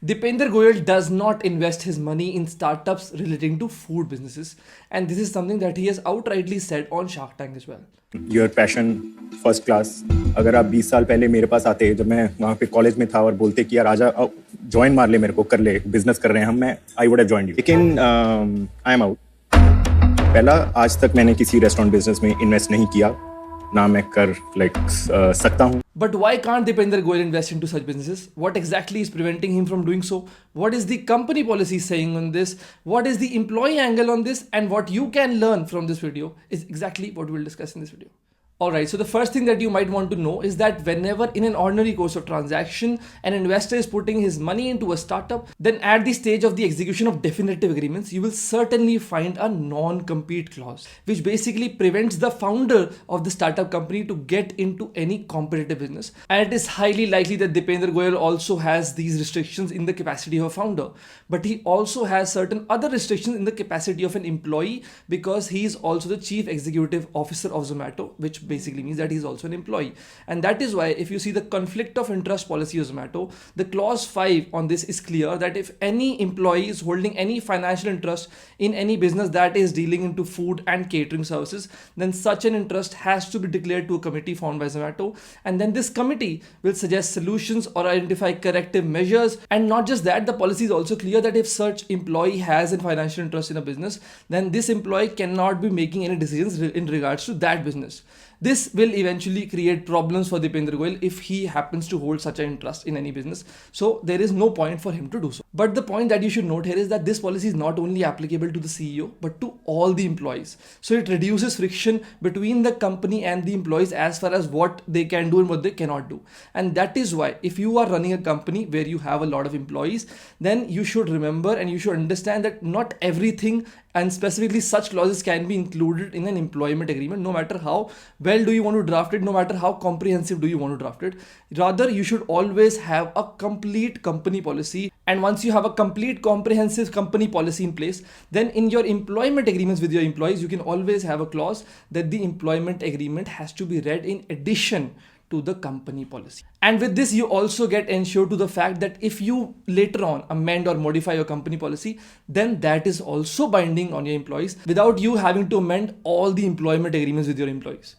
Deepinder Goyal does not invest his money in startups relating to food businesses, and this is something that he has outrightly said on Shark Tank as well. Your passion first class. अगर आप 20 साल पहले मेरे पास आते जब मैं वहाँ पे कॉलेज में था और बोलते कि यार आजा ज्वाइन मार ले मेरे को, कर ले, बिजनेस कर रहे हैं हम, मैं I would have joined you. लेकिन आई एम आउट. पहला, आज तक मैंने किसी रेस्टोरेंट बिजनेस में इन्वेस्ट नहीं किया, ना मैं कर सकता हूँ. But why can't Deepinder Goyal invest into such businesses? What exactly is preventing him from doing so? What is the company policy saying on this? What is the employee angle on this? And what you can learn from this video is exactly what we'll discuss in this video. Alright, so the first thing that you might want to know is that whenever in an ordinary course of transaction, an investor is putting his money into a startup, then at the stage of the execution of definitive agreements, you will certainly find a non-compete clause, which basically prevents the founder of the startup company to get into any competitive business. And it is highly likely that Deepinder Goyal also has these restrictions in the capacity of a founder, but he also has certain other restrictions in the capacity of an employee because he is also the chief executive officer of Zomato, which basically means that he's also an employee. And that is why if you see the conflict of interest policy of Zomato, the clause 5 on this is clear that if any employee is holding any financial interest in any business that is dealing into food and catering services, then such an interest has to be declared to a committee formed by Zomato, and then this committee will suggest solutions or identify corrective measures. And not just that, the policy is also clear that if such employee has a financial interest in a business, then this employee cannot be making any decisions in regards to that business. This will eventually create problems for Deepinder Goyal if he happens to hold such an interest in any business. So there is no point for him to do so. But the point that you should note here is that this policy is not only applicable to the CEO, but to all the employees. So it reduces friction between the company and the employees as far as what they can do and what they cannot do. And that is why if you are running a company where you have a lot of employees, then you should remember and you should understand that not everything, and specifically such clauses, can be included in an employment agreement, no matter how well do you want to draft it, no matter how comprehensive do you want to draft it. Rather, you should always have a complete company policy. And once you have a complete comprehensive company policy in place, then in your employment agreements with your employees, you can always have a clause that the employment agreement has to be read in addition to the company policy. And with this, you also get ensured to the fact that if you later on amend or modify your company policy, then that is also binding on your employees without you having to amend all the employment agreements with your employees.